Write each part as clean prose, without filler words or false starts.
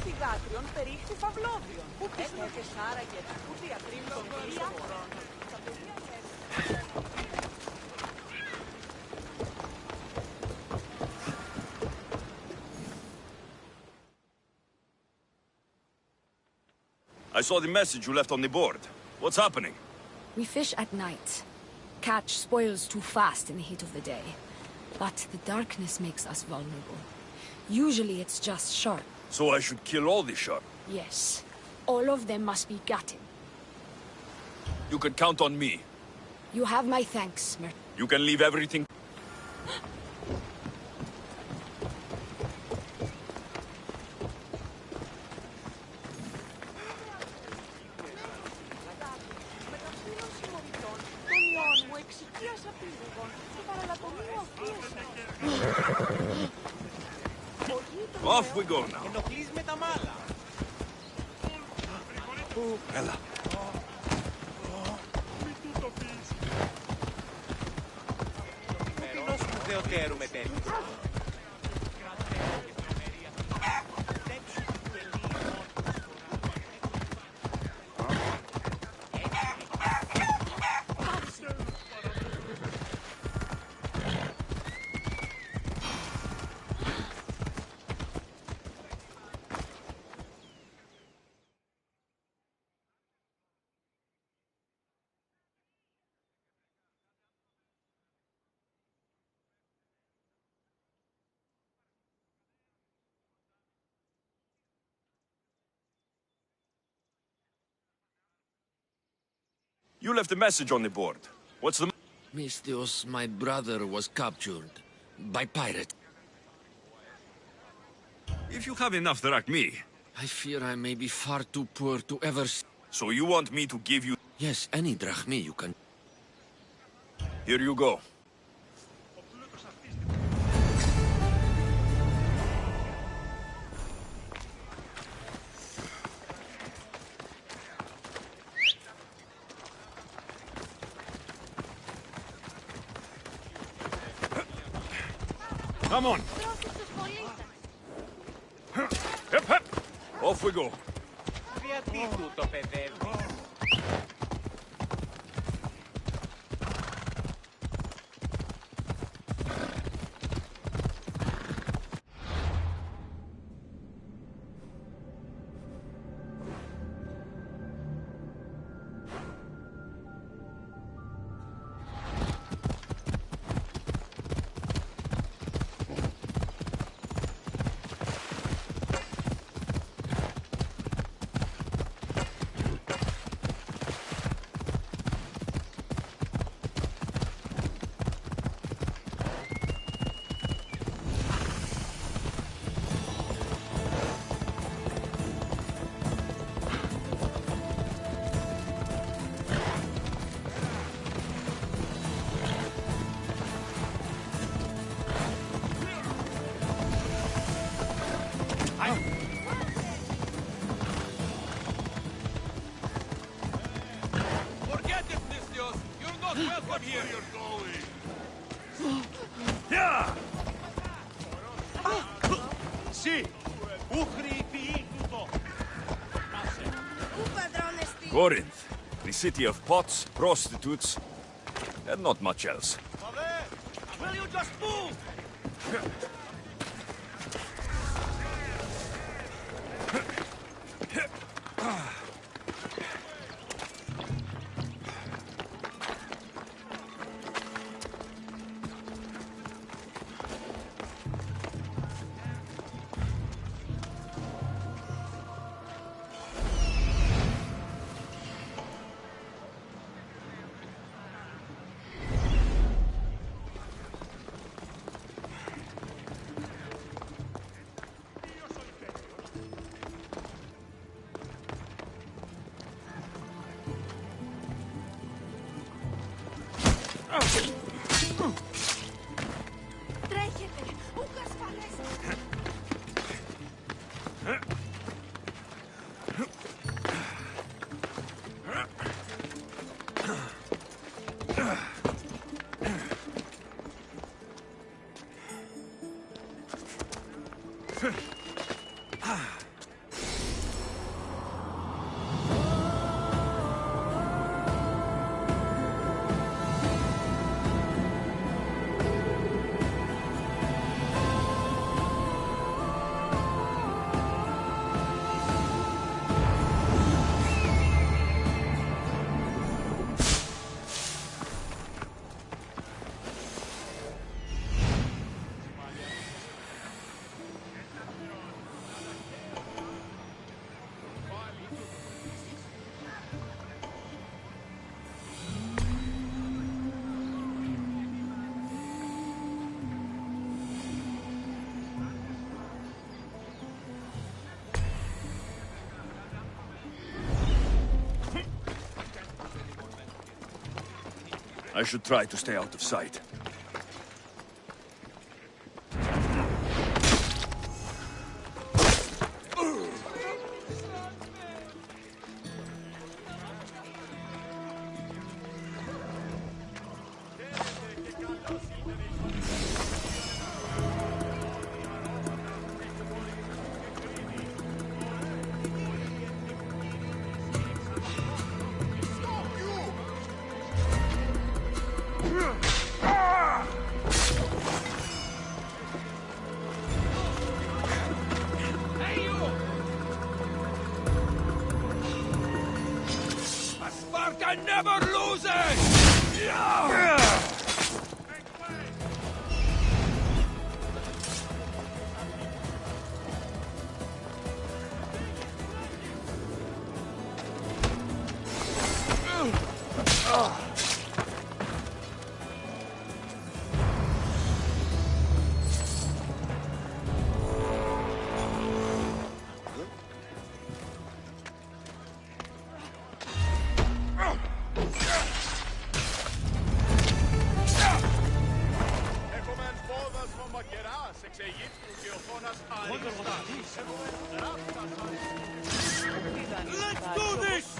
θυγάτριων περίχθη φαυλώδιον. Πού πιστεύεις άραγε, πού διατρίμητον βία. I saw the message you left on the board. What's happening? We fish at night. Catch spoils too fast in the heat of the day. But the darkness makes us vulnerable. Usually it's just shark. So I should kill all the shark? Yes. All of them must be gutted. You can count on me. You have my thanks, Mert. You can leave everything. Off we go now. Ella. You left a message on the board. What's the... Mistios, my brother was captured by pirates. If you have enough drachmi... I fear I may be far too poor to ever... So you want me to give you... Yes, any drachmi you can... Here you go. Come on. Hep, hep. Off we go. Corinth, the city of pots, prostitutes, and not much else. Will you just move? I should try to stay out of sight. I never lose it! Let's do this!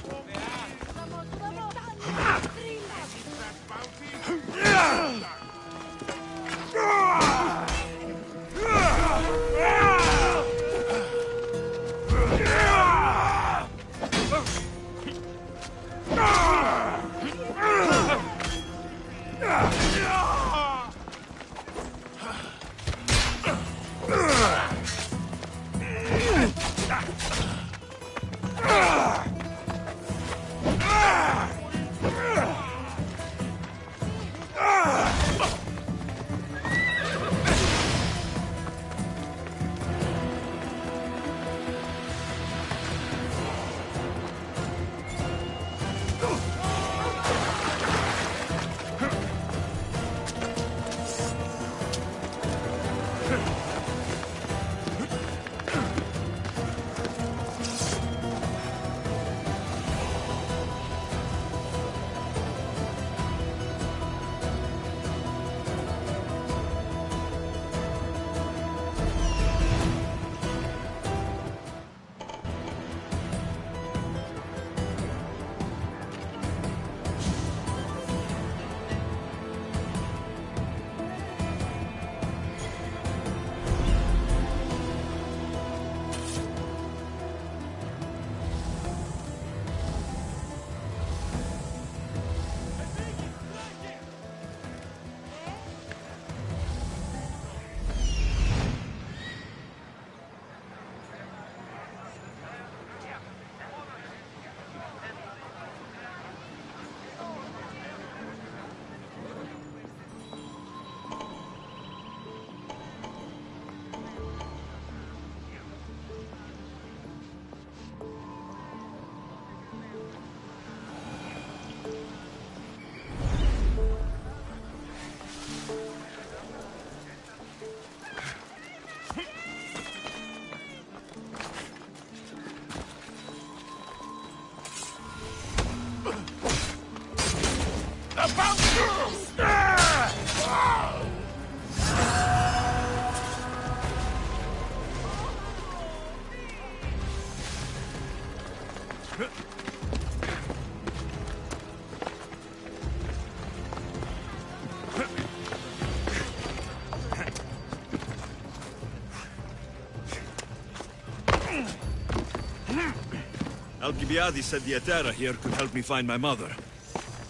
Alcibiades said the Atera here could help me find my mother.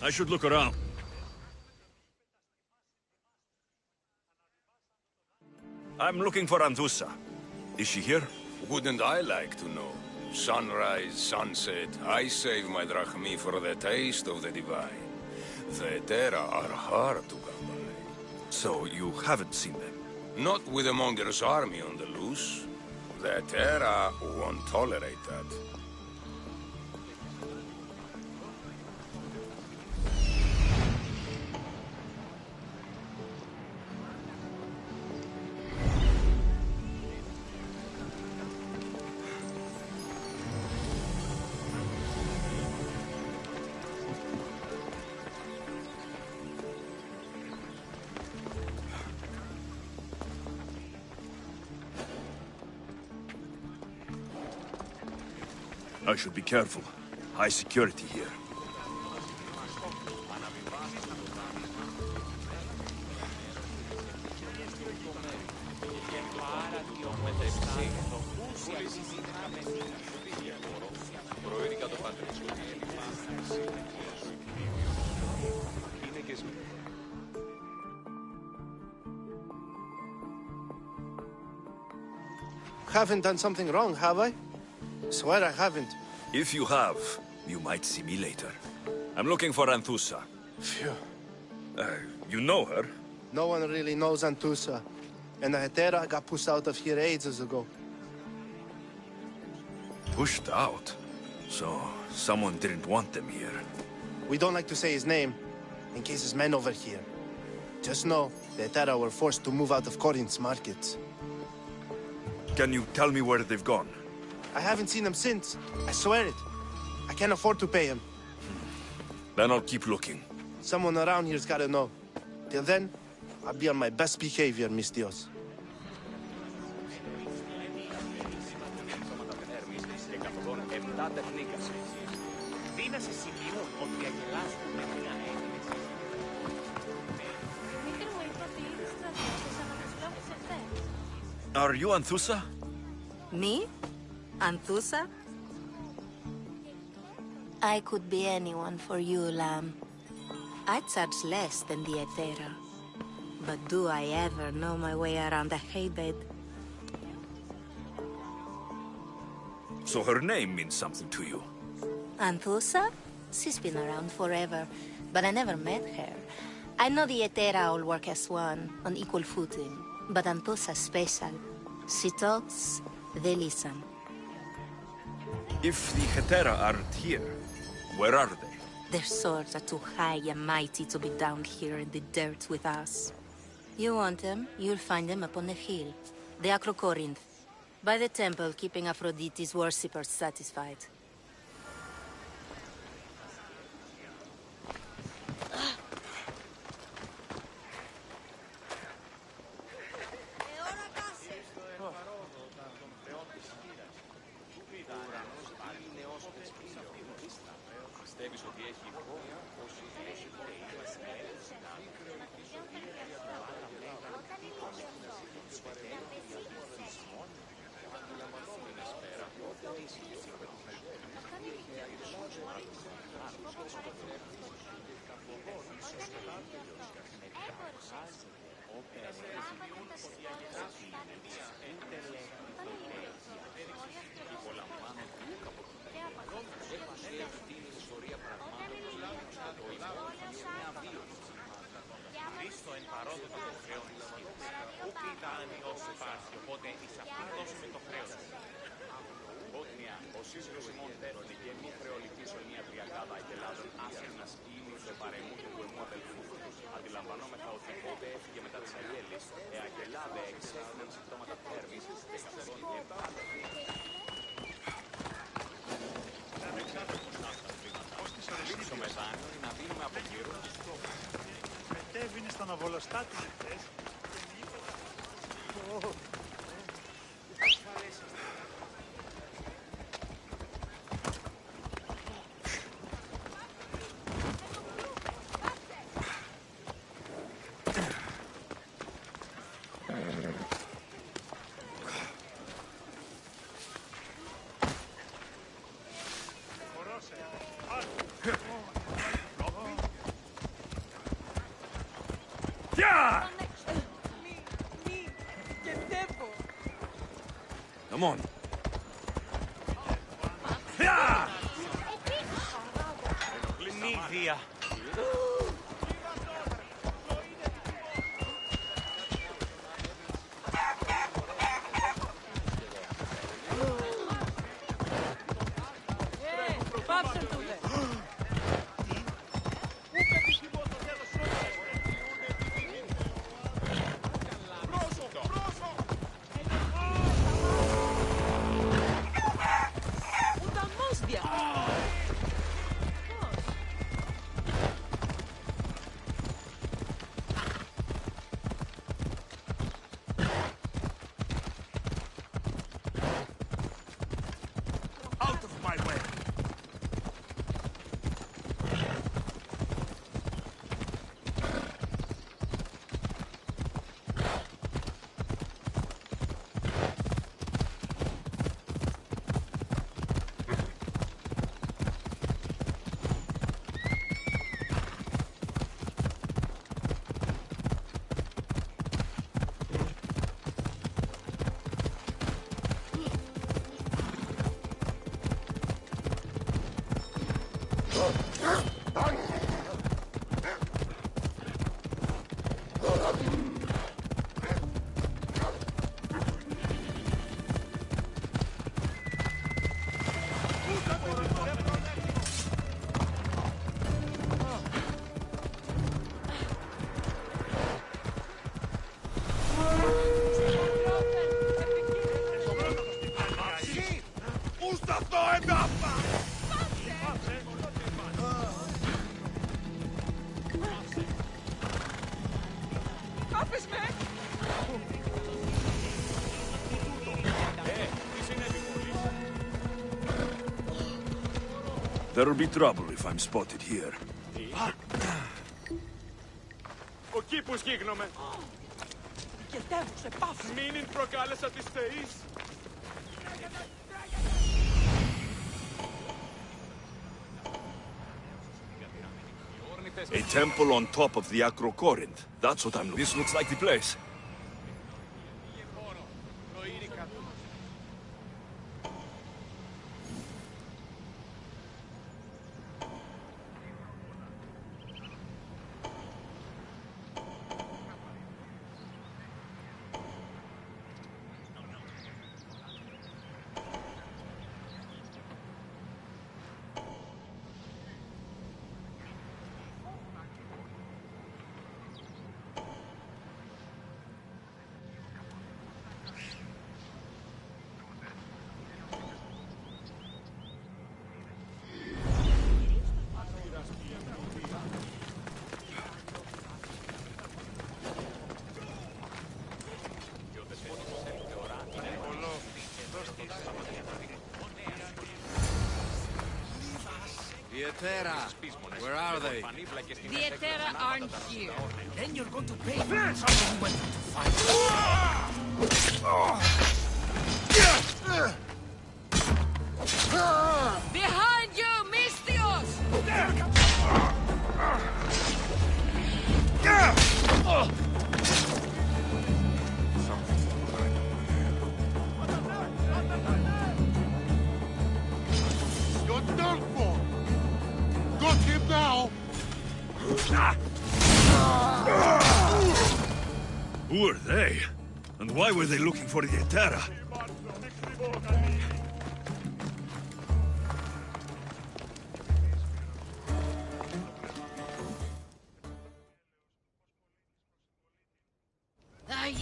I should look around. I'm looking for Anzusa. Is she here? Wouldn't I like to know? Sunrise, sunset, I save my drachmi for the taste of the divine. The Terra are hard to come by. So you haven't seen them? Not with a monger's army on the loose. The Terra won't tolerate that. I should be careful. High security here. Haven't done something wrong, have I? Swear I haven't. If you have, you might see me later. I'm looking for Anthusa. Phew. You know her? No one really knows Antusa. And the Hetera got pushed out of here ages ago. Pushed out? So, someone didn't want them here. We don't like to say his name, in case his men over here. Just know, the Hetera were forced to move out of Corinth's markets. Can you tell me where they've gone? I haven't seen him since. I swear it. I can't afford to pay him. Then I'll keep looking. Someone around here's gotta know. Till then, I'll be on my best behavior, mis Dios. Are you Anthusa? Me? Anthusa? I could be anyone for you, Lamb. I charge less than the Hetera. But do I ever know my way around a haybed? So her name means something to you? Anthusa? She's been around forever, but I never met her. I know the Hetera all work as one, on equal footing. But Anthusa's special. She talks, they listen. If the Hetera aren't here, where are they? Their swords are too high and mighty to be down here in the dirt with us. You want them, you'll find them up on the hill. The Acrocorinth. By the temple, keeping Aphrodite's worshippers satisfied. Μετέβηνε στον Αβολοστάτη χθες. Come on. Νύχια. Άφες με! There'll be trouble if I'm spotted here. Ο κήπος γίγνομαι. Κετεύουσε, πάυσε! Μην προκάλεσα τις θεείς. A temple on top of the Acrocorinth. That's what I'm looking. This looks like the place. Vietera, where are they? The Etera aren't here. Then you're going to pay for something we went to fight. Behind you, Mistios! You're done for! Got him now! Who are they? And why were they looking for the Etera?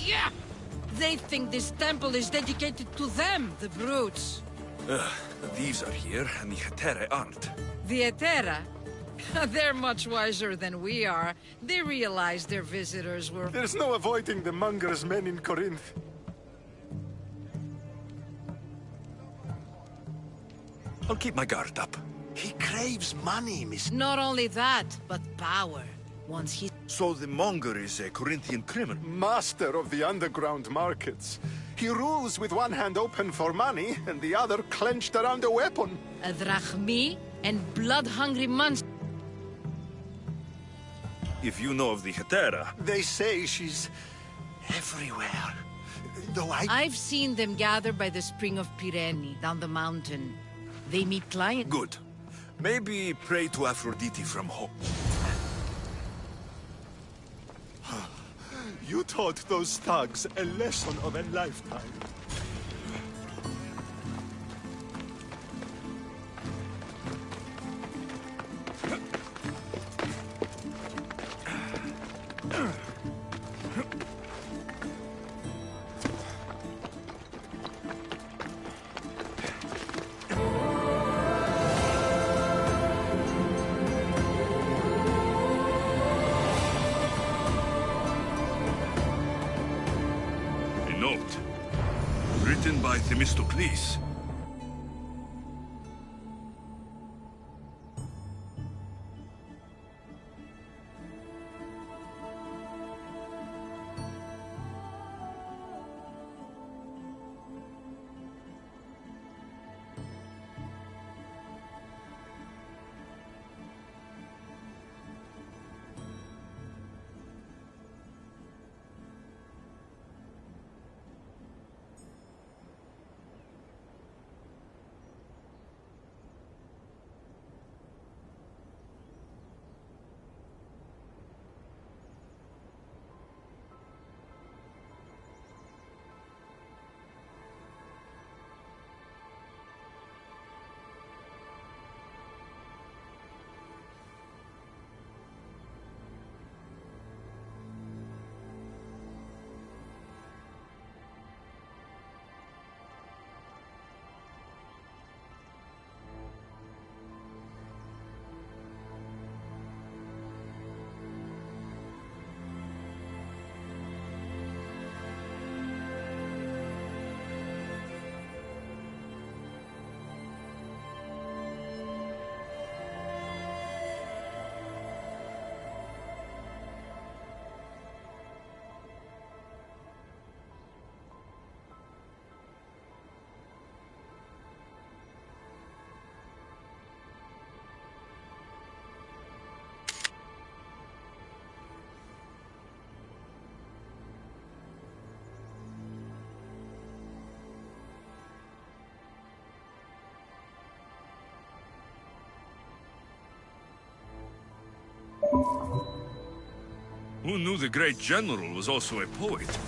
Yeah! They think this temple is dedicated to them, the brutes. The thieves are here, and the Etera aren't. The Etera? They're much wiser than we are. They realized their visitors were... There's no avoiding the monger's men in Corinth. I'll keep my guard up. He craves money, miss. Not only that, but power. Once he... So the monger is a Corinthian criminal? Master of the underground markets. He rules with one hand open for money and the other clenched around a weapon. A drachmi and blood-hungry monster. If you know of the Etera... They say she's everywhere. Though I've seen them gather by the spring of Pirene, down the mountain. They meet clients... Good. Maybe pray to Aphrodite from home. You taught those thugs a lesson of a lifetime. Written by Themistocles. Who knew the great general was also a poet?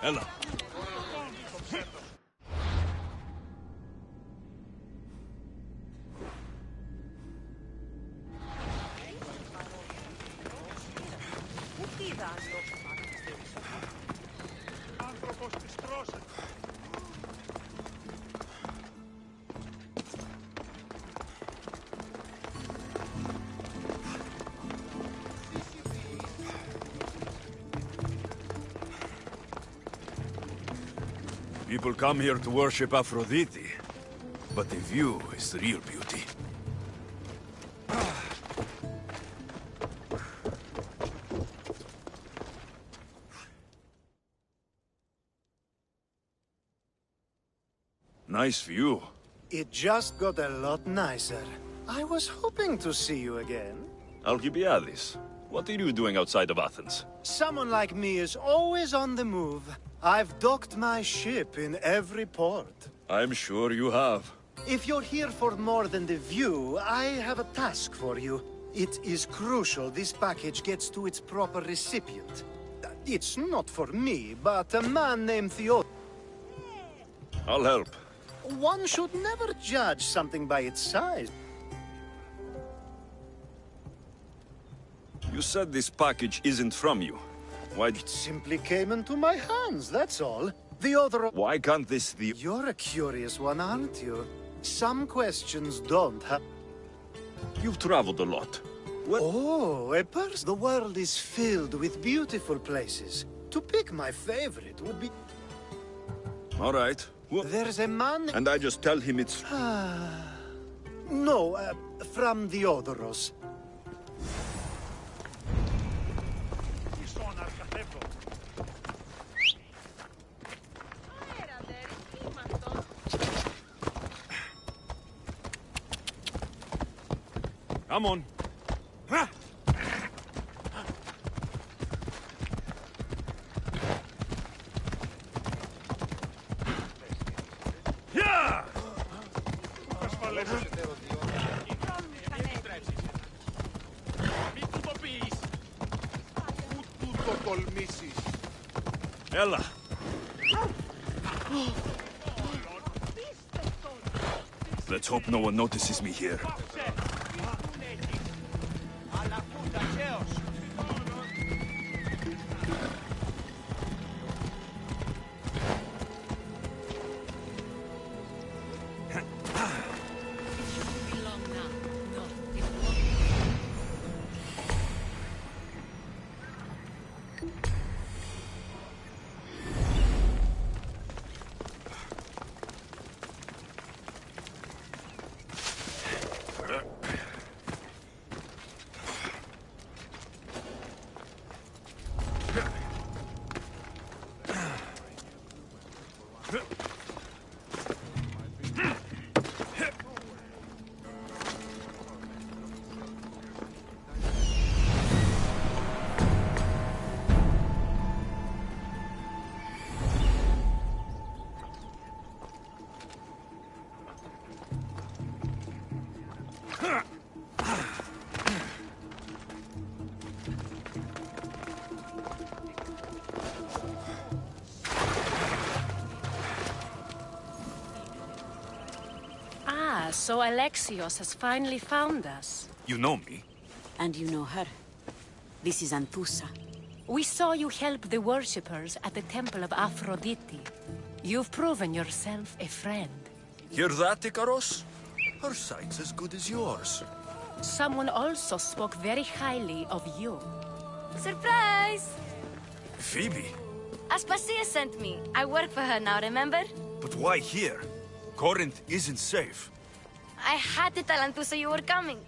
Ella. People come here to worship Aphrodite, but the view is the real beauty. Nice view. It just got a lot nicer. I was hoping to see you again. Alcibiades, what are you doing outside of Athens? Someone like me is always on the move. I've docked my ship in every port. I'm sure you have. If you're here for more than the view, I have a task for you. It is crucial this package gets to its proper recipient. It's not for me, but a man named Theo. I'll help. One should never judge something by its size. You said this package isn't from you. Why? It simply came into my hands, that's all. The other... Why can't this the... You're a curious one, aren't you? Some questions don't have... You've traveled a lot. What? Oh, a person. The world is filled with beautiful places. To pick my favorite would be... All right. There's a man... And I just tell him it's... No, from the Odoros. Come on. Yeah! Ella. Let's hope no one notices me here. So Alexios has finally found us. You know me? And you know her. This is Anthusa. We saw you help the worshippers at the temple of Aphrodite. You've proven yourself a friend. Hear that, Icaros? Her sight's as good as yours. Someone also spoke very highly of you. Surprise! Phoebe? Aspasia sent me. I work for her now, remember? But why here? Corinth isn't safe. I had to tell Anthusa you were coming.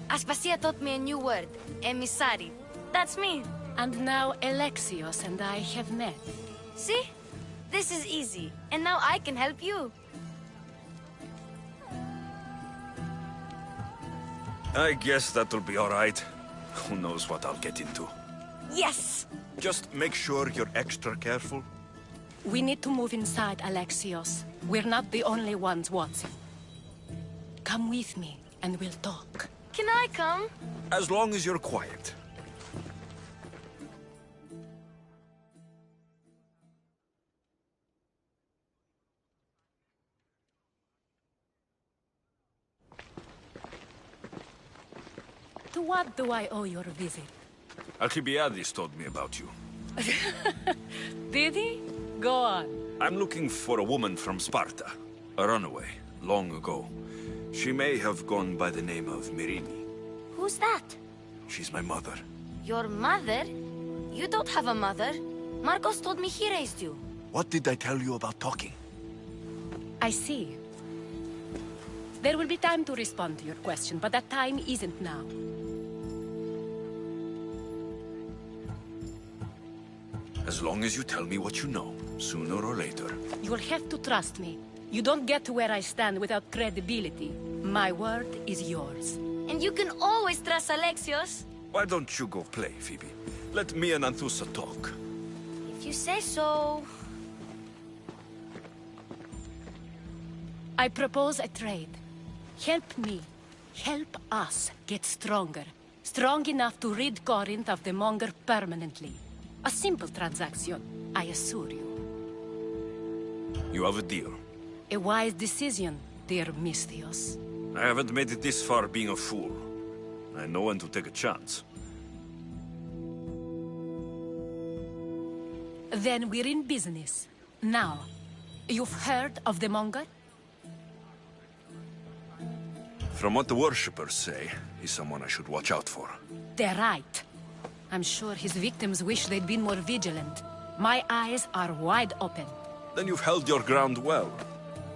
Aspasia taught me a new word, emissary. That's me. And now Alexios and I have met. See? This is easy. And now I can help you. I guess that'll be all right. Who knows what I'll get into. Yes! Just make sure you're extra careful. We need to move inside, Alexios. We're not the only ones watching. Come with me, and we'll talk. Can I come? As long as you're quiet. To what do I owe your visit? Alcibiades told me about you. Did he? Go on. I'm looking for a woman from Sparta. A runaway, long ago. She may have gone by the name of Myrine. Who's that? She's my mother. Your mother? You don't have a mother. Marcos told me he raised you. What did I tell you about talking? I see. There will be time to respond to your question, but that time isn't now. As long as you tell me what you know, sooner or later. You'll have to trust me. You don't get to where I stand without credibility. My word is yours. And you can always trust Alexios. Why don't you go play, Phoebe? Let me and Anthusa talk. If you say so. I propose a trade. Help me. Help us get stronger. Strong enough to rid Corinth of the Monger permanently. A simple transaction, I assure you. You have a deal. A wise decision, dear Misthios. I haven't made it this far being a fool. I know when to take a chance. Then we're in business. Now, you've heard of the Monger? From what the worshippers say, he's someone I should watch out for. They're right. I'm sure his victims wish they'd been more vigilant. My eyes are wide open. Then you've held your ground well.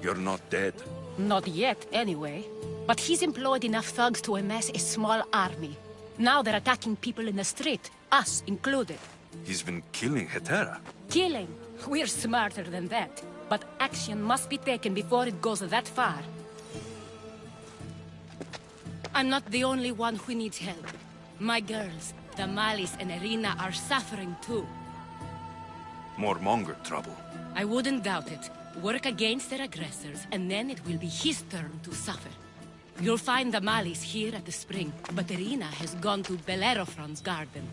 You're not dead. Not yet, anyway. But he's employed enough thugs to amass a small army. Now they're attacking people in the street, us included. He's been killing Hetera. Killing? We're smarter than that. But action must be taken before it goes that far. I'm not the only one who needs help. My girls, Damalis and Irina, are suffering too. More Monger trouble. I wouldn't doubt it. Work against their aggressors, and then it will be his turn to suffer. You'll find Damalis here at the spring, but Irina has gone to Bellerophon's garden.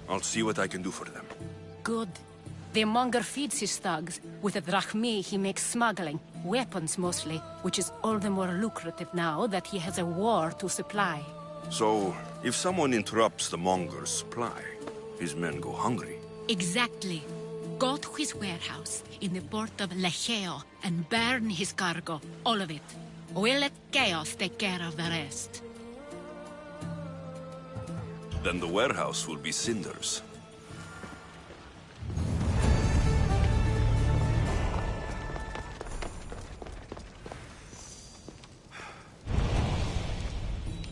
I'll see what I can do for them. Good. The Monger feeds his thugs. With the drachmi, he makes smuggling. Weapons, mostly, which is all the more lucrative now that he has a war to supply. So, if someone interrupts the Monger's supply, his men go hungry. Exactly. Go to his warehouse in the port of Lecheo and burn his cargo, all of it. We'll let chaos take care of the rest. Then the warehouse will be cinders.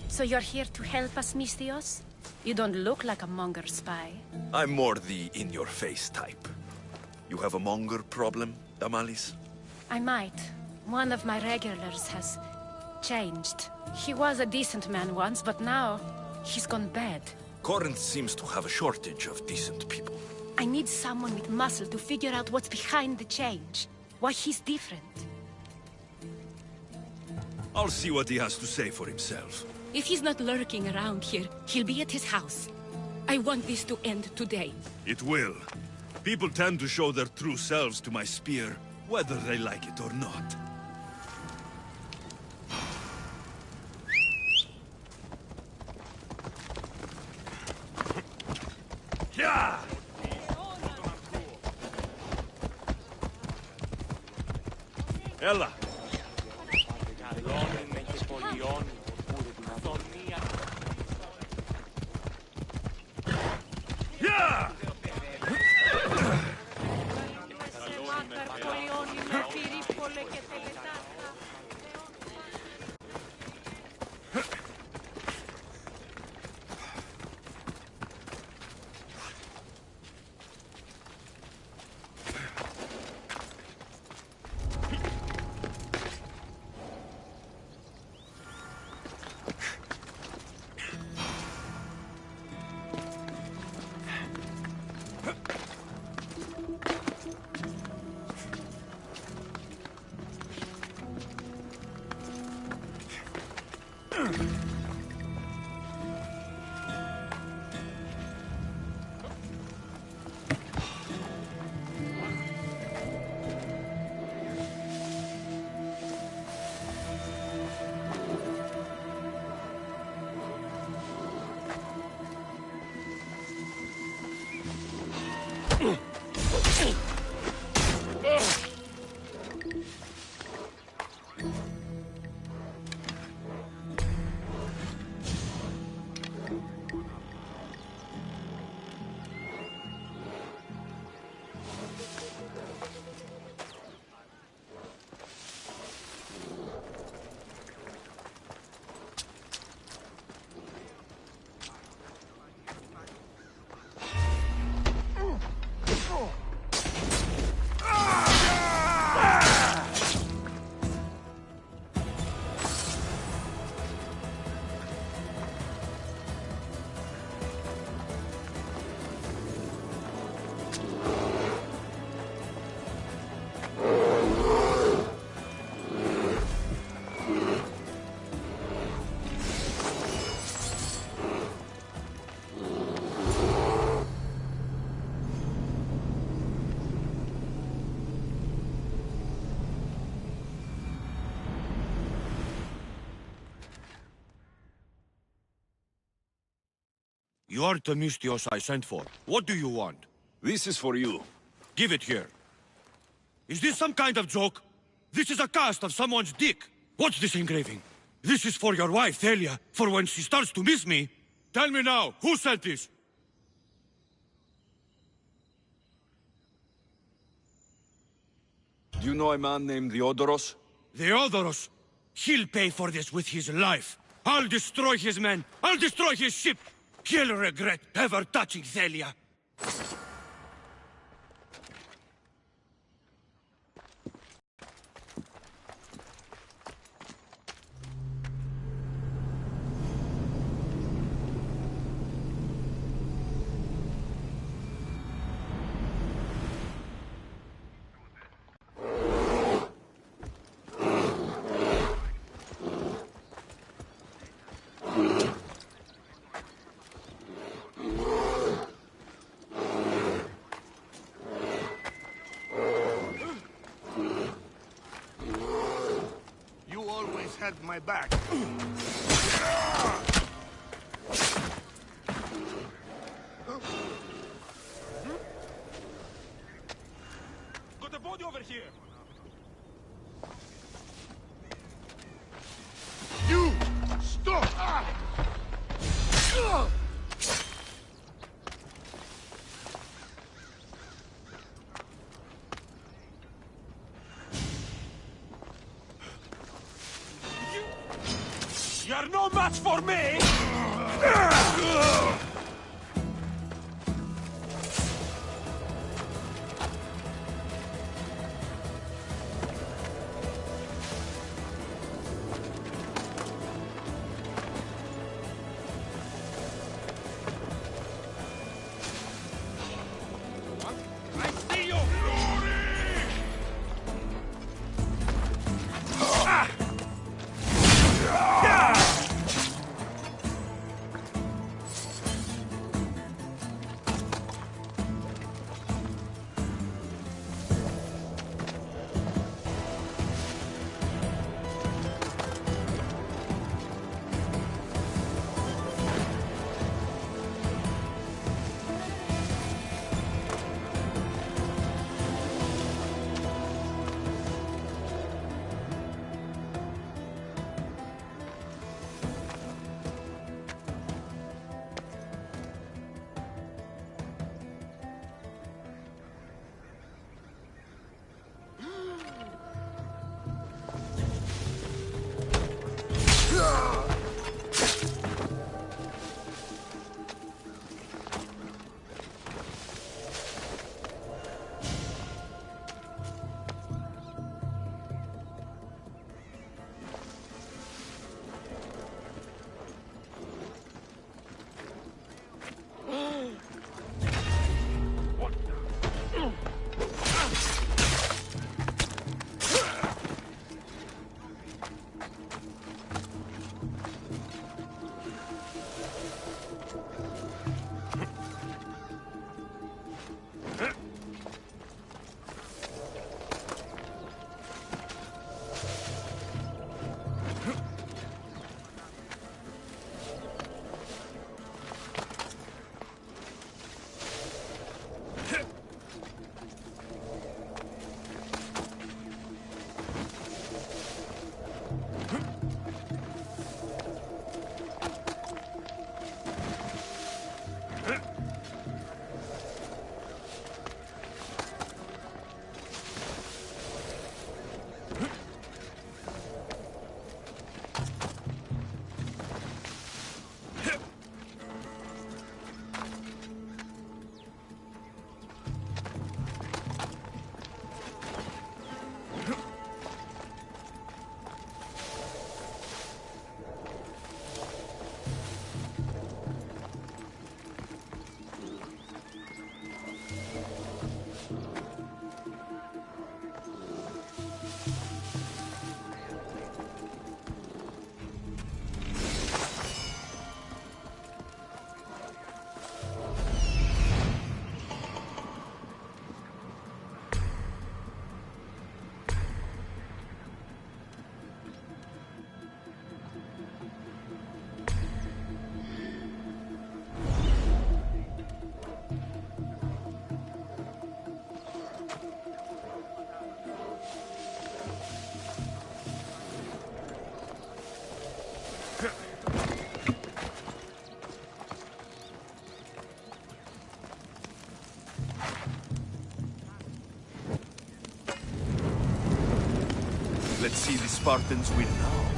So you're here to help us, Misthios? You don't look like a Monger spy. I'm more the in-your-face type. You have a Monger problem, Damalis? I might. One of my regulars has changed. He was a decent man once, but now he's gone bad. Corinth seems to have a shortage of decent people. I need someone with muscle to figure out what's behind the change. Why he's different. I'll see what he has to say for himself. If he's not lurking around here, he'll be at his house. I want this to end today. It will. People tend to show their true selves to my spear, whether they like it or not. Yeah! Ella! You are Themistios I sent for. What do you want? This is for you. Give it here. Is this some kind of joke? This is a cast of someone's dick. What's this engraving? This is for your wife, Thalia, for when she starts to miss me. Tell me now, who sent this? Do you know a man named Theodoros? Theodoros? He'll pay for this with his life. I'll destroy his men. I'll destroy his ship. He'll regret ever touching Thalia. Had my back. Got a body over here. You stop! You're no match for me! I see you! Let's see the Spartans win now.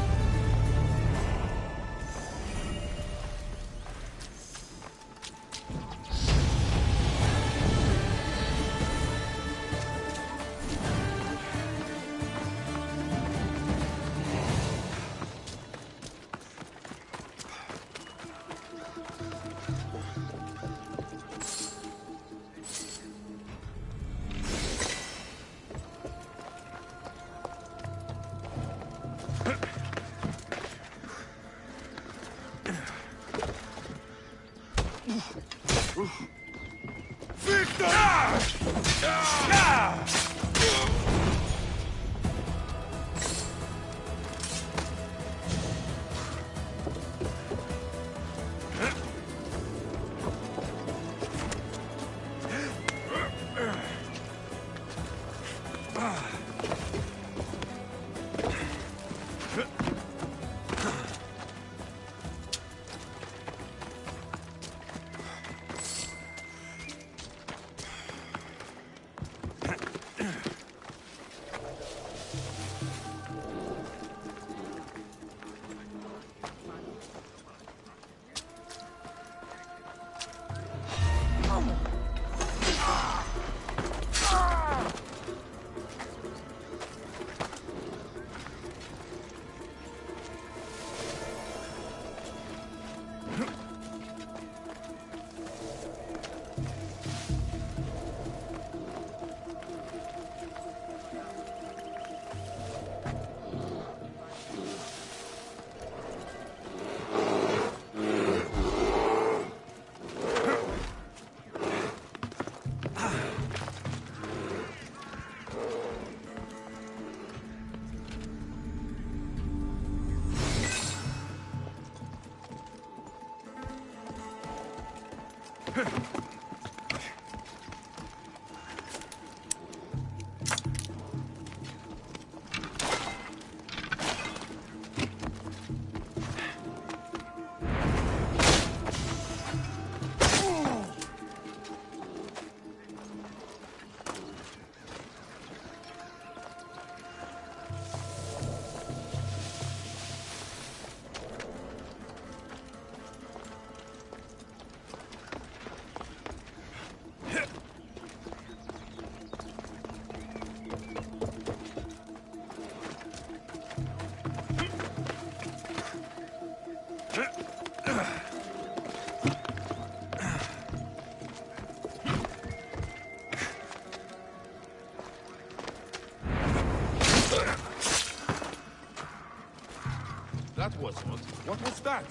That was odd. What was that?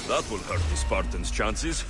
That will hurt the Spartans' chances.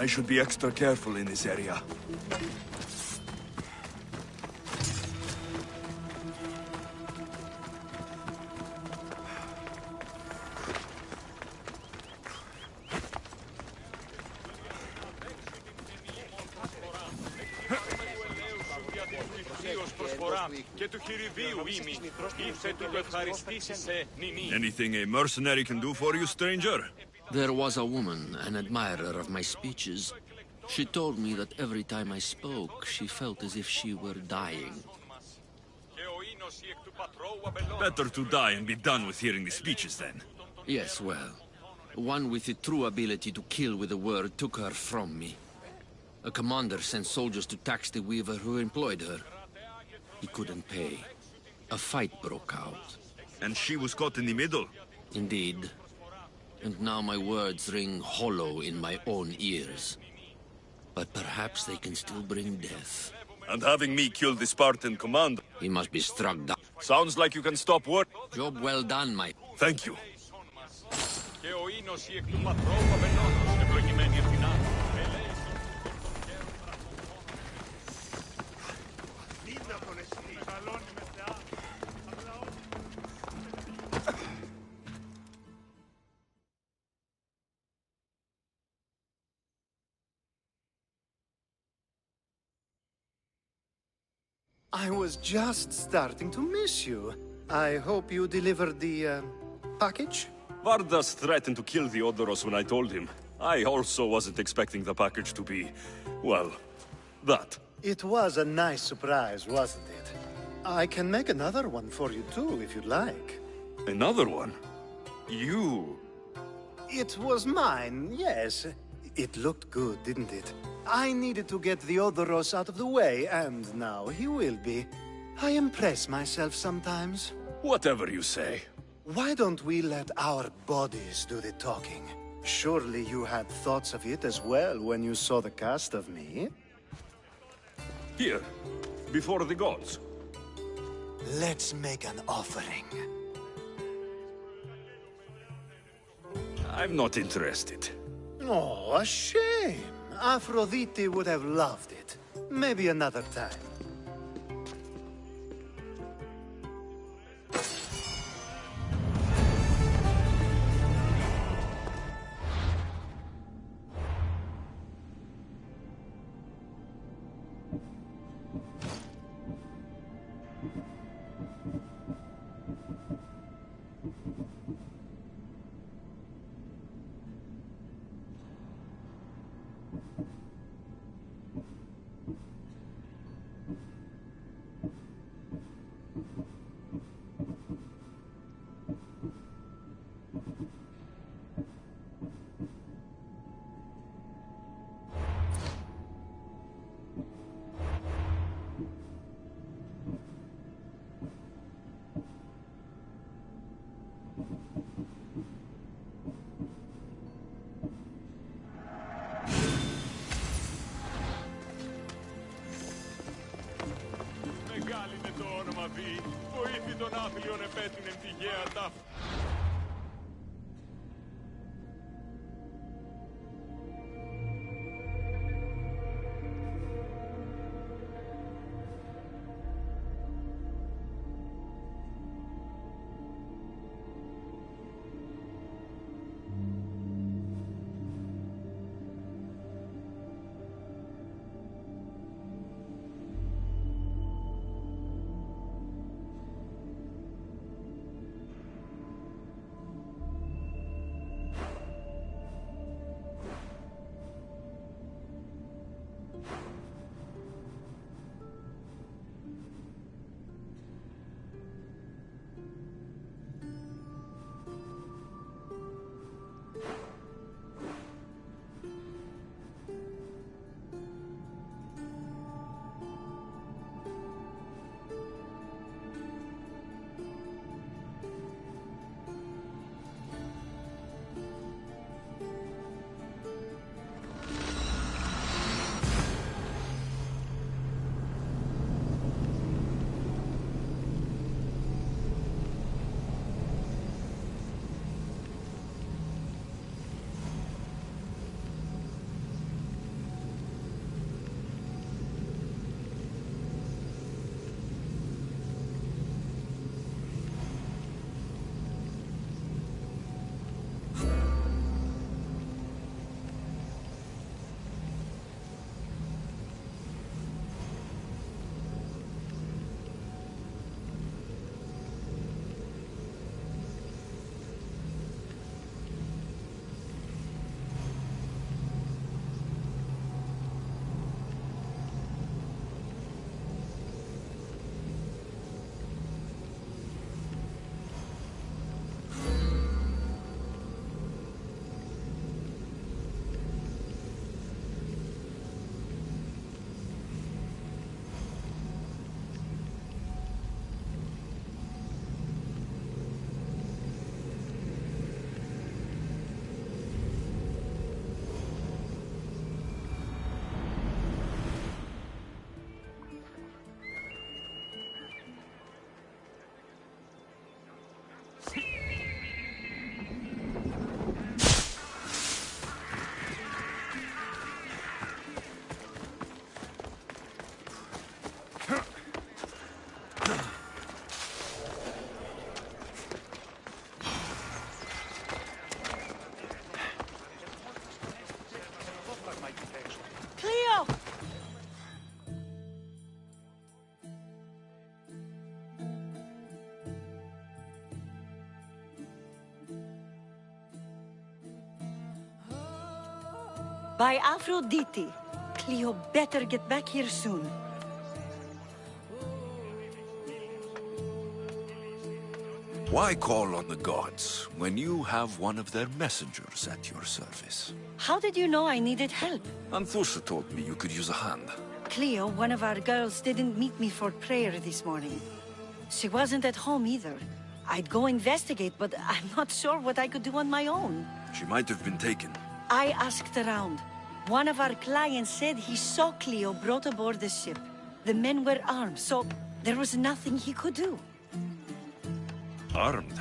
I should be extra careful in this area. Anything a mercenary can do for you, stranger? There was a woman, an admirer of my speeches. She told me that every time I spoke, she felt as if she were dying. Better to die and be done with hearing the speeches, then. Yes, well, one with the true ability to kill with a word took her from me. A commander sent soldiers to tax the weaver who employed her. He couldn't pay. A fight broke out. And she was caught in the middle? Indeed. And now my words ring hollow in my own ears. But perhaps they can still bring death. And having me kill the Spartan commander? He must be struck down. Sounds like you can stop war. Job well done, my... Thank you. I was just starting to miss you. I hope you delivered the, package? Vardas threatened to kill the Odoros when I told him. I also wasn't expecting the package to be, well, that. It was a nice surprise, wasn't it? I can make another one for you too, if you'd like. Another one? You? It was mine, yes. It looked good, didn't it? I needed to get the Odoros out of the way, and now he will be. I impress myself sometimes. Whatever you say. Why don't we let our bodies do the talking? Surely you had thoughts of it as well when you saw the cast of me? Here, before the gods. Let's make an offering. I'm not interested. Oh, a shame. Aphrodite would have loved it. Maybe another time. Βοήθη τον άθλιον επέτεινεν τη γαία τάφη. Cleo! By Aphrodite. Cleo better get back here soon. Why call on the gods when you have one of their messengers at your service? How did you know I needed help? Anthusa told me you could use a hand. Cleo, one of our girls, didn't meet me for prayer this morning. She wasn't at home either. I'd go investigate, but I'm not sure what I could do on my own. She might have been taken. I asked around. One of our clients said he saw Cleo brought aboard the ship. The men were armed, so there was nothing he could do. Armed?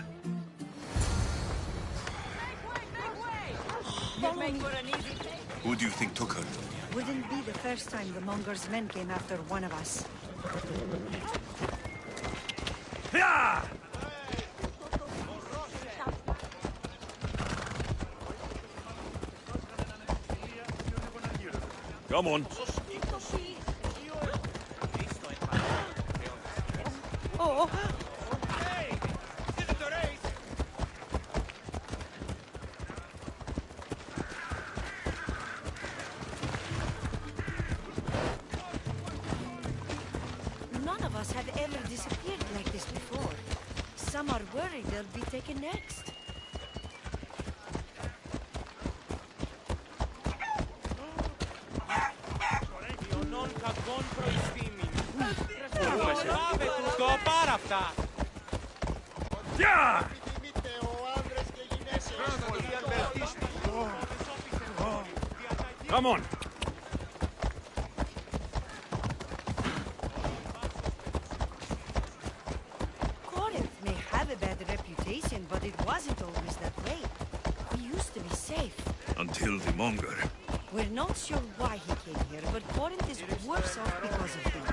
Who do you think took her? Wouldn't be the first time the Monger's men came after one of us. Yeah! Come on. Oh! None of us have ever disappeared like this before. Some are worried they'll be taken next. Yeah! Come on. Corinth may have a bad reputation, but it wasn't always that way. We used to be safe. Until the Monger. We're not sure why he came here, but Corinth is worse off because of him.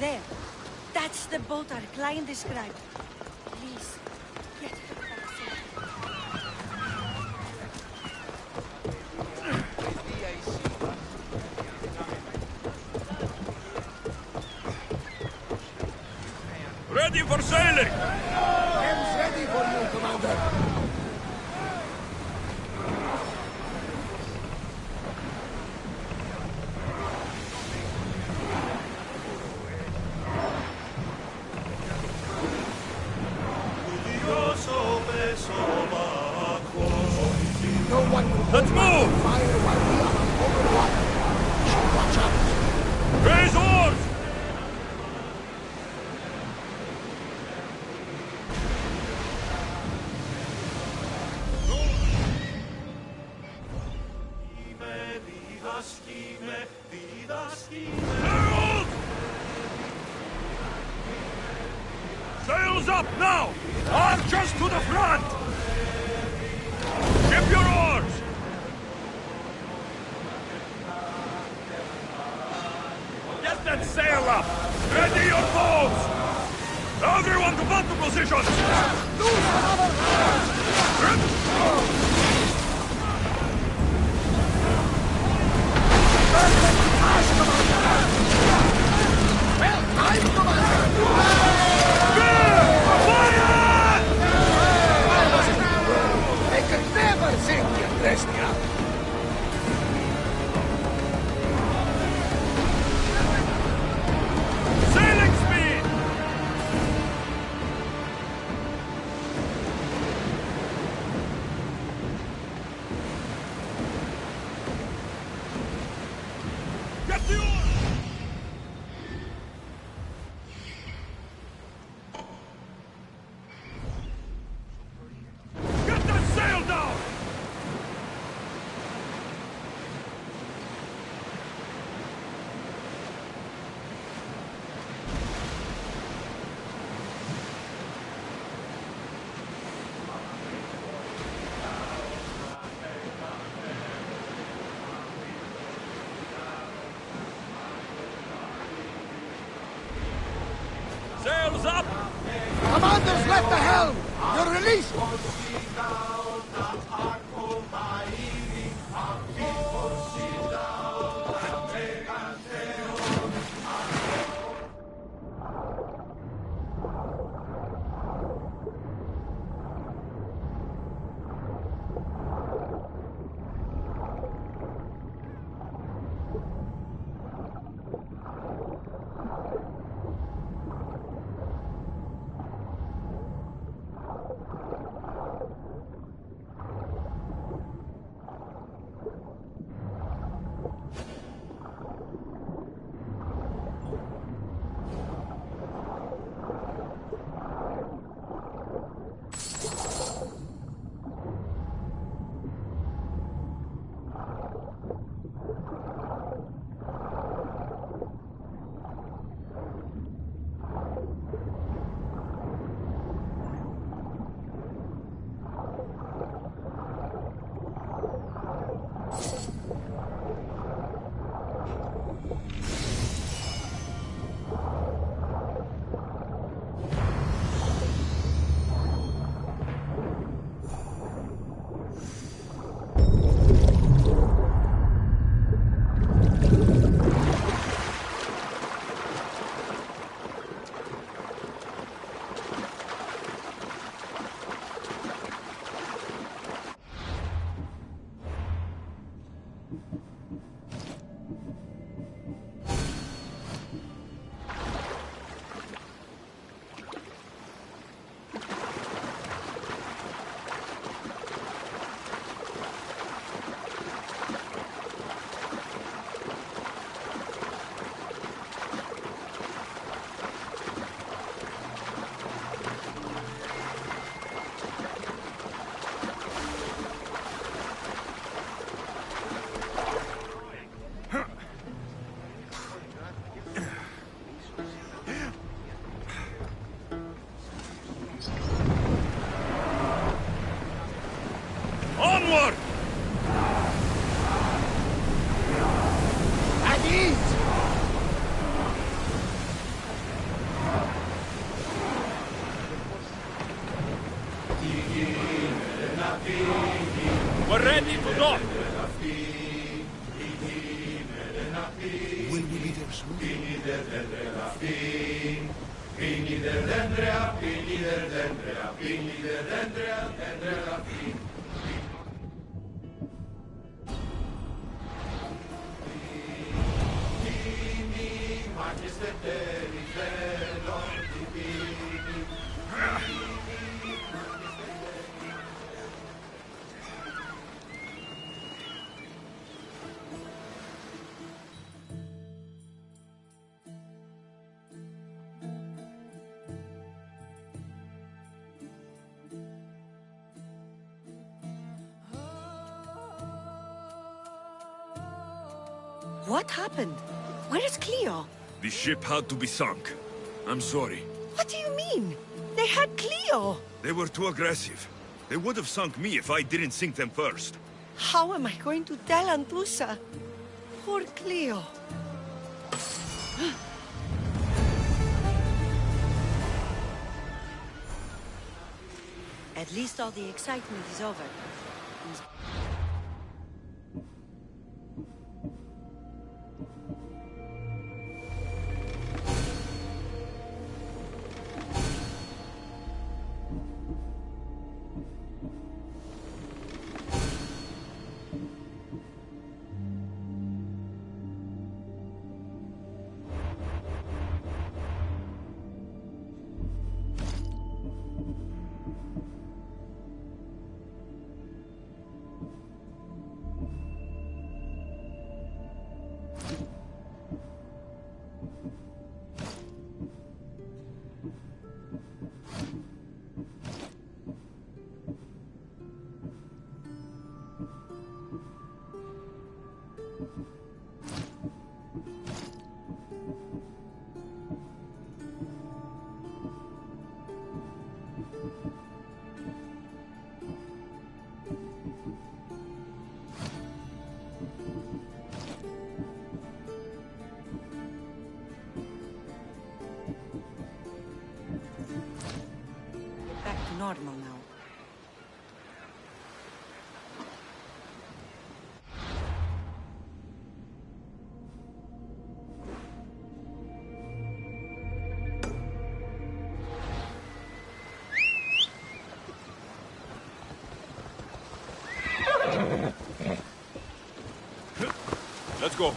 There. That's the boat our client described. Please, get her back safely. Ready for sailing! Game's ready for you, Commander. Let's move! Fire while we are over water. We should watch out. Raise oars! Herald! Sails up now! Archers to the front! Ship your oars! Get that sail up! Ready your boats! Everyone to battle positions! Lose another well, time, Commander! I wasn't worried. They could never think you dressed me up. Sailing speed! What's up? Commanders left the helm! You're released! Onward! At ease! We're ready to dock! Will we be there soon? What happened? Where is Cleo? The ship had to be sunk. I'm sorry. What do you mean? They had Cleo! They were too aggressive. They would have sunk me if I didn't sink them first. How am I going to tell Antusa? Poor Cleo. At least all the excitement is over. to normal now. Let's go.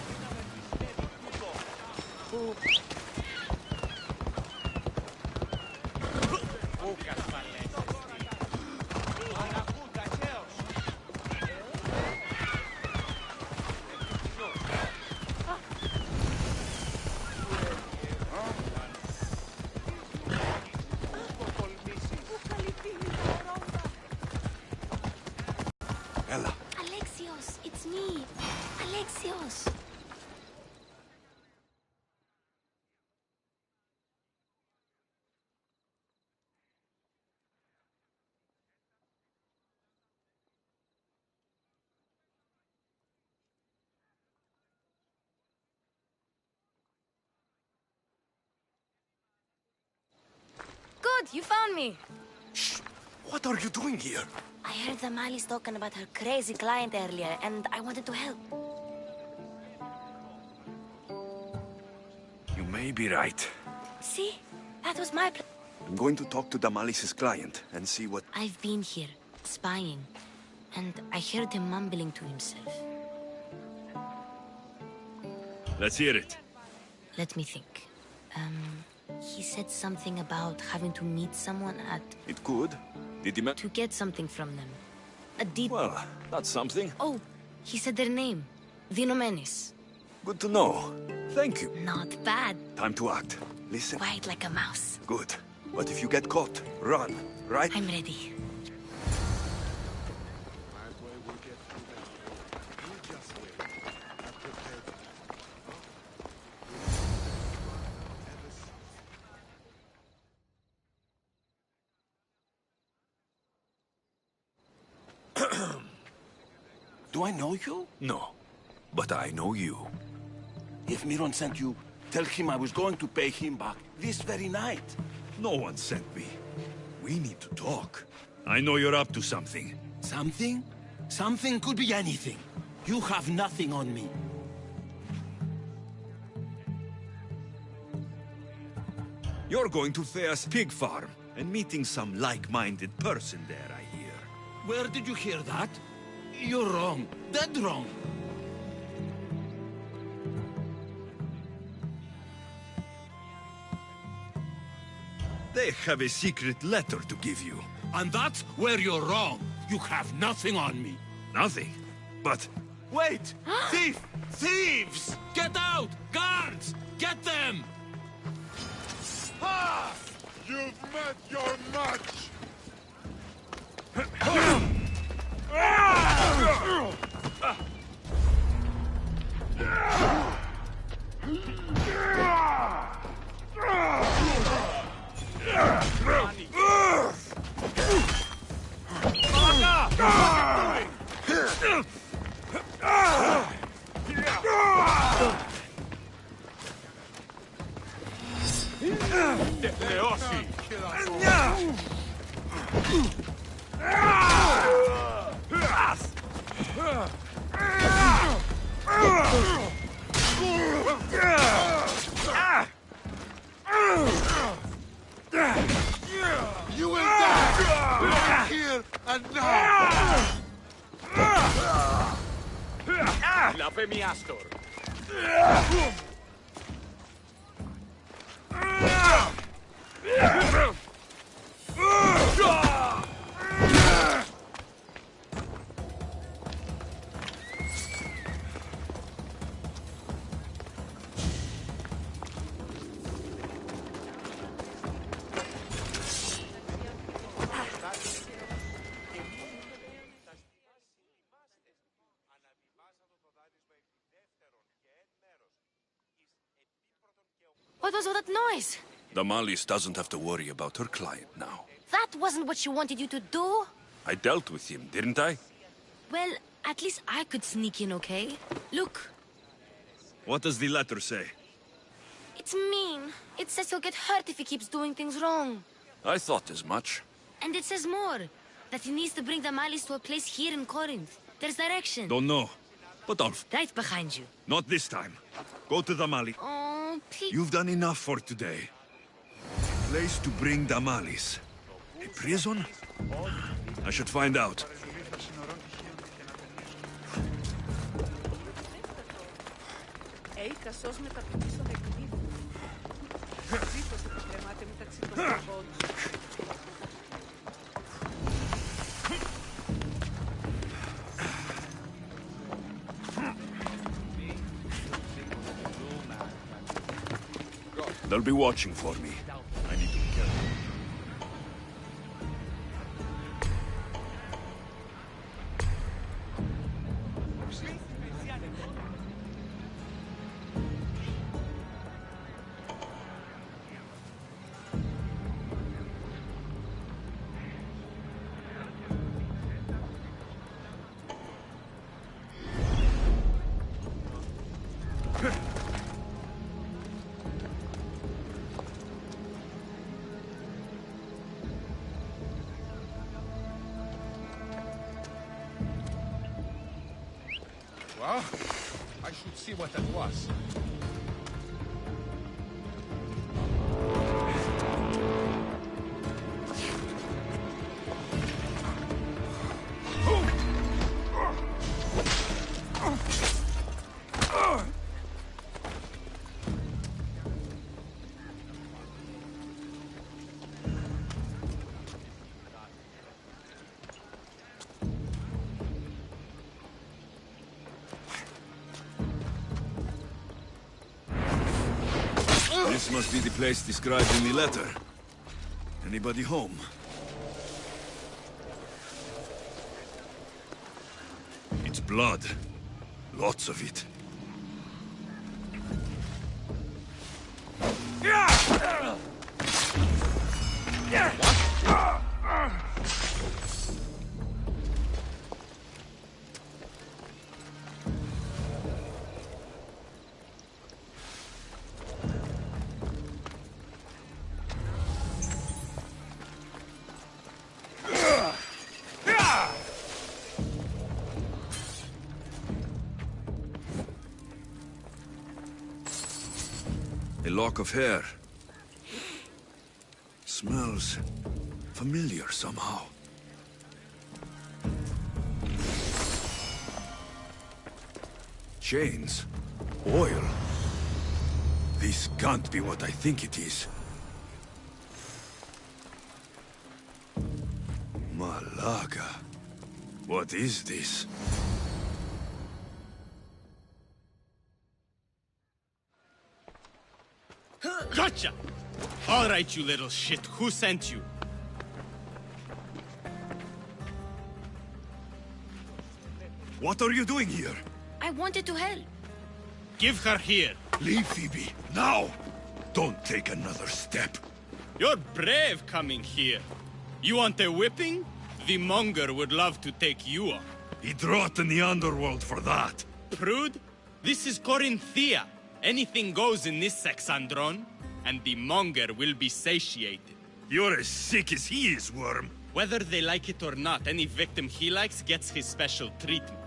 Ella. Alexios, it's me. Alexios. Good, you found me. Shh! What are you doing here? I heard the Mali's talking about her crazy client earlier, and I wanted to help. You may be right. See? That was my plan. I'm going to talk to Damalis's client and see what... I've been here, spying, and I heard him mumbling to himself. Let's hear it. Let me think. He said something about having to meet someone at... It could. Did he To get something from them. A deed... Well, that's something. Oh, he said their name. Vinomenis. Good to know. Thank you. Not bad. Time to act. Listen. Quiet like a mouse. Good. But if you get caught, run, right? I'm ready. Do I know you? No, but I know you. If Miron sent you, tell him I was going to pay him back this very night. No one sent me. We need to talk. I know you're up to something. Something? Something could be anything. You have nothing on me. You're going to Thea's pig farm and meeting some like-minded person there, I hear. Where did you hear that? You're wrong. Dead wrong. They have a secret letter to give you. And that's where you're wrong. You have nothing on me. Nothing? But... Wait! Thief! Thieves! Get out! Guards! Get them! Ha! You've met your match! You will die! Right here and now! La Femi Astor. What was all that noise? Damalis doesn't have to worry about her client now. That wasn't what she wanted you to do. I dealt with him, didn't I? Well, at least I could sneak in, okay? Look. What does the letter say? It's mean. It says he'll get hurt if he keeps doing things wrong. I thought as much. And it says more. That he needs to bring the Malis to a place here in Corinth. There's direction. Don't know. But I'll... Right behind you. Not this time. Go to the Mali. Oh, please. You've done enough for today. Place to bring Damalis. A prison? I should find out. They'll be watching for me. I need to be careful. Well, I should see what that was. This must be the place described in the letter. Anybody home? It's blood. Lots of it. A lock of hair. Smells familiar somehow. Chains. Oil. This can't be what I think it is. Malaga. What is this? Gotcha! All right, you little shit. Who sent you? What are you doing here? I wanted to help. Give her here. Leave Phoebe, now! Don't take another step. You're brave coming here. You want a whipping? The monger would love to take you on. He'd rot in the underworld for that. Prude, this is Corinthia. Anything goes in this Sexandron, and the monger will be satiated. You're as sick as he is, Worm. Whether they like it or not, any victim he likes gets his special treatment.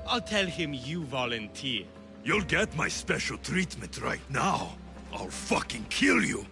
I'll tell him you volunteer. You'll get my special treatment right now. I'll fucking kill you.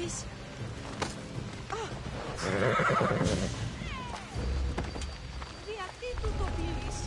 please? Γιατί του το πήρες?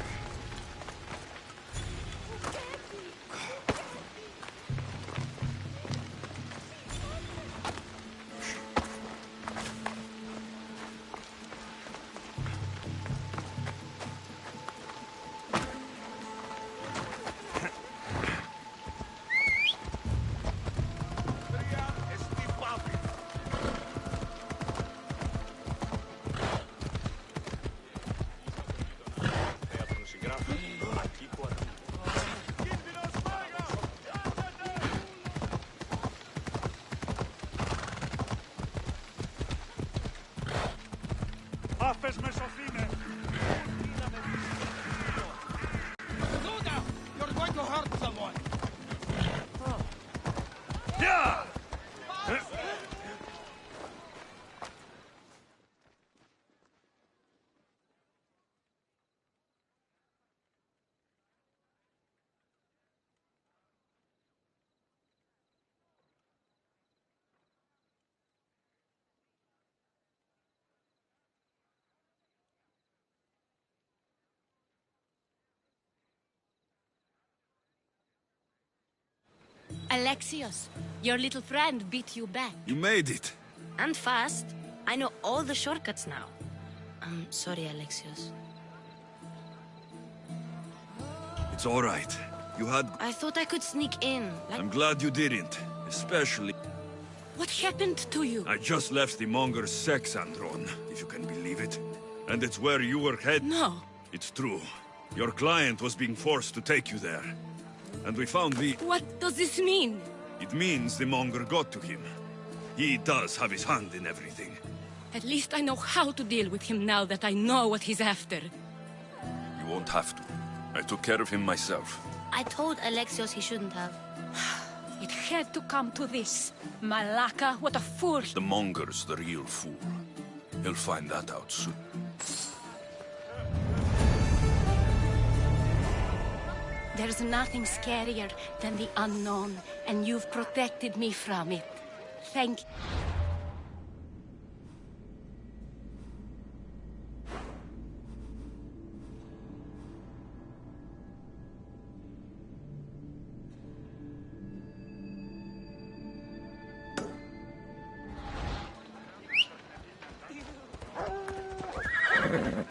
Άφες με σωθήνε! Duda! You're going to hurt someone! Alexios, your little friend beat you back. You made it. And fast. I know all the shortcuts now. I'm sorry, Alexios. It's all right. You had... I thought I could sneak in. I'm glad you didn't. Especially... What happened to you? I just left the Monger's sex andron, if you can believe it. And it's where you were headed. No. It's true. Your client was being forced to take you there. And we found the... What does this mean? It means the Monger got to him. He does have his hand in everything. At least I know how to deal with him now that I know what he's after. You won't have to. I took care of him myself. I told Alexios he shouldn't have. It had to come to this. Malaka, what a fool. The Monger's the real fool. He'll find that out soon. There's nothing scarier than the unknown, and you've protected me from it. Thank you.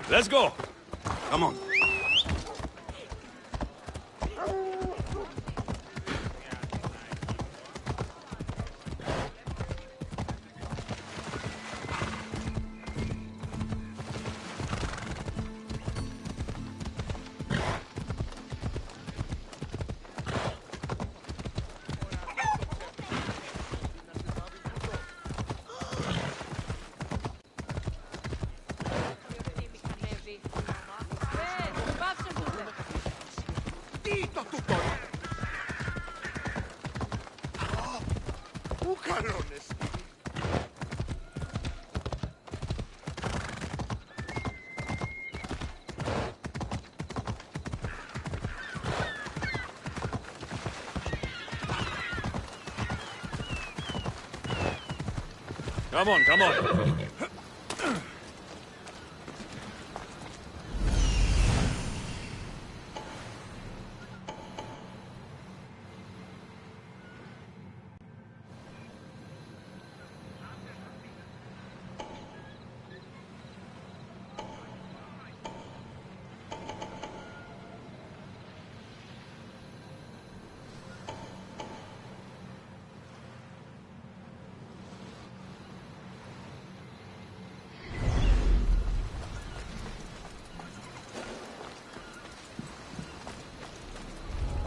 Let's go! Come on. Come on, come on.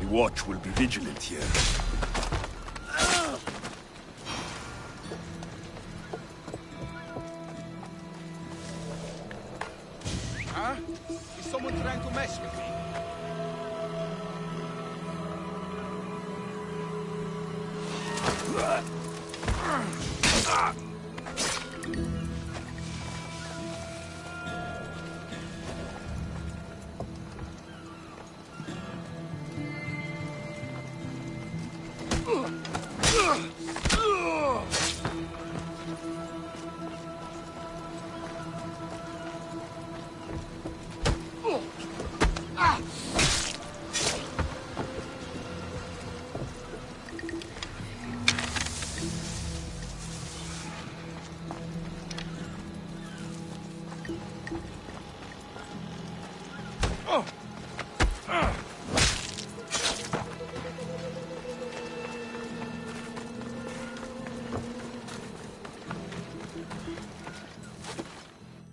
The watch will be vigilant here. Huh? Is someone trying to mess with me?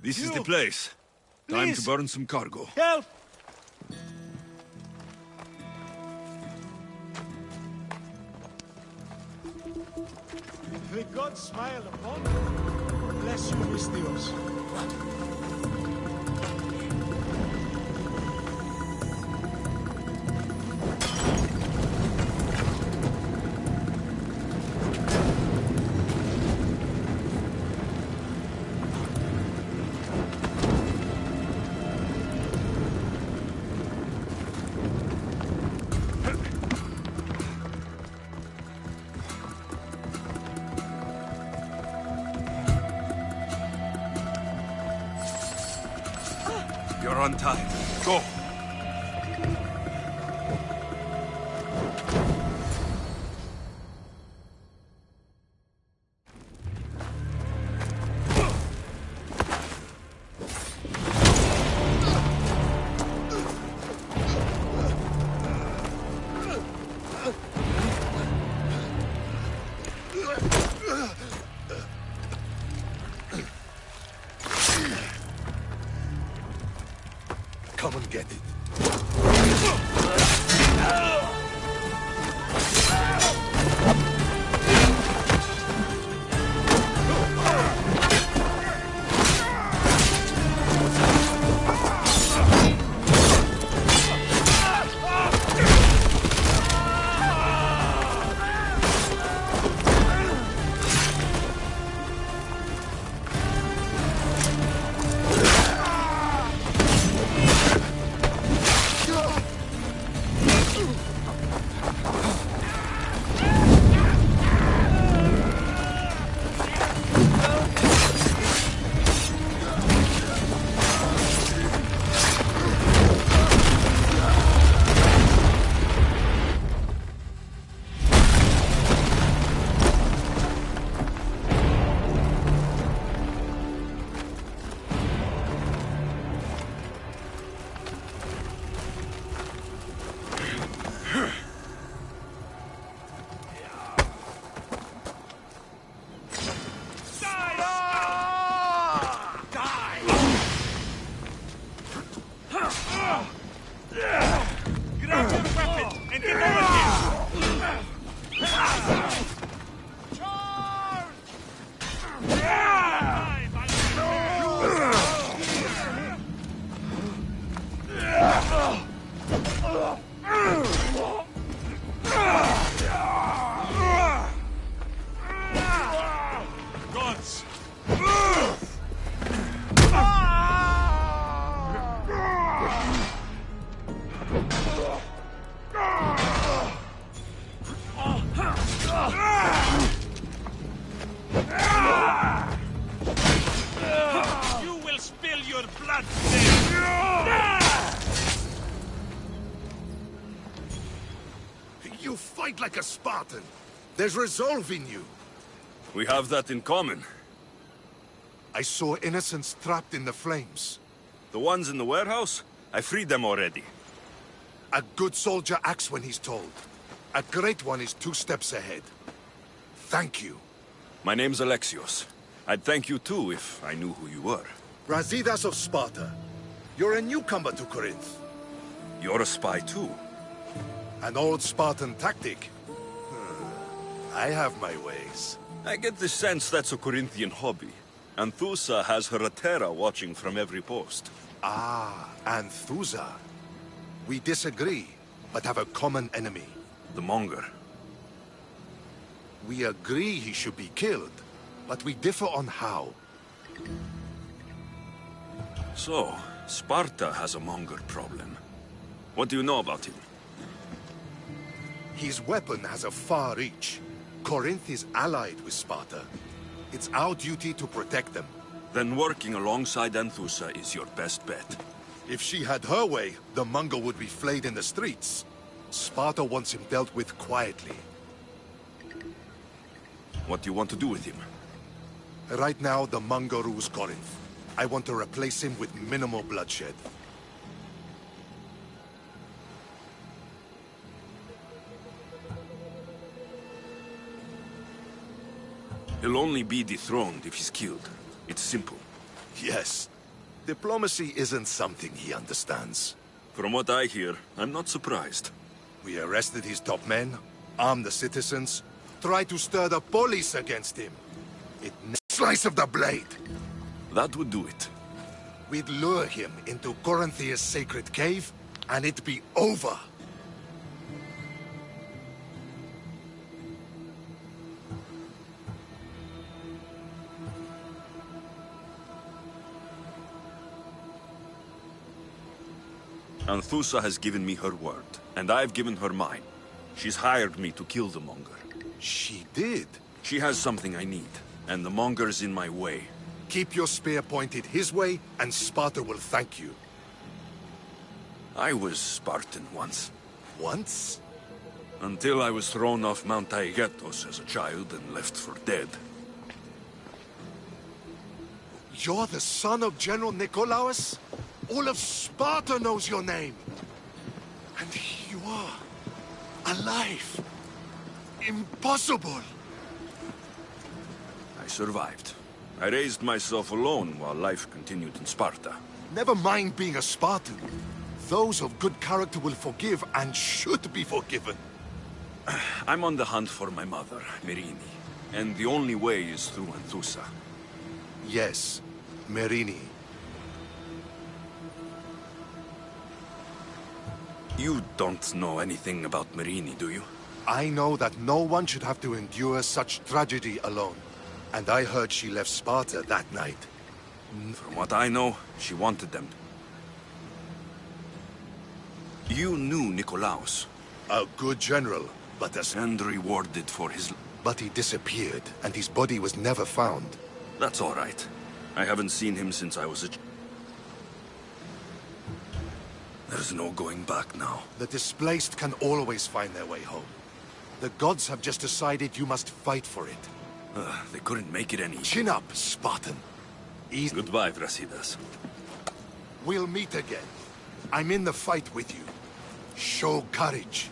This is the place. Time to burn some cargo. Help! The gods smile upon you. Bless you, Mistios. You're on time. Go! Come and get it. You will spill your blood. You fight like a Spartan. There's resolve in you. We have that in common. I saw innocents trapped in the flames. The ones in the warehouse? I freed them already. A good soldier acts when he's told. A great one is 2 steps ahead. Thank you. My name's Alexios. I'd thank you too if I knew who you were. Brasidas of Sparta. You're a newcomer to Corinth. You're a spy too. An old Spartan tactic. I have my ways. I get the sense that's a Corinthian hobby. Anthusa has her Atera watching from every post. Ah, Anthusa. We disagree, but have a common enemy. The Monger. We agree he should be killed, but we differ on how. So, Sparta has a Monger problem. What do you know about him? His weapon has a far reach. Corinth is allied with Sparta. It's our duty to protect them. Then working alongside Anthusa is your best bet. If she had her way, the Mongol would be flayed in the streets. Sparta wants him dealt with quietly. What do you want to do with him? Right now, the Mongol rules Corinth. I want to replace him with minimal bloodshed. He'll only be dethroned if he's killed. It's simple. Yes. Diplomacy isn't something he understands. From what I hear, I'm not surprised. We arrested his top men, armed the citizens, tried to stir the police against him. Slice of the blade! That would do it. We'd lure him into Corinthia's sacred cave, and it'd be over. Anthusa has given me her word, and I've given her mine. She's hired me to kill the Monger. She did? She has something I need, and the Monger's in my way. Keep your spear pointed his way, and Sparta will thank you. I was Spartan once. Once? Until I was thrown off Mount Taygetos as a child and left for dead. You're the son of General Nikolaos? All of Sparta knows your name! And here you are, alive! Impossible! I survived. I raised myself alone while life continued in Sparta. Never mind being a Spartan. Those of good character will forgive and should be forgiven. I'm on the hunt for my mother, Myrrine. And the only way is through Anthusa. Yes, Myrrine. You don't know anything about Myrrine, do you? I know that no one should have to endure such tragedy alone. And I heard she left Sparta that night. From what I know, she wanted them. You knew Nikolaos. A good general, but and rewarded for his... But he disappeared, and his body was never found. That's all right. I haven't seen him since I was a... There's no going back now. The displaced can always find their way home. The gods have just decided you must fight for it. They couldn't make it any... Chin up, Spartan. Goodbye, Brasidas. We'll meet again. I'm in the fight with you. Show courage.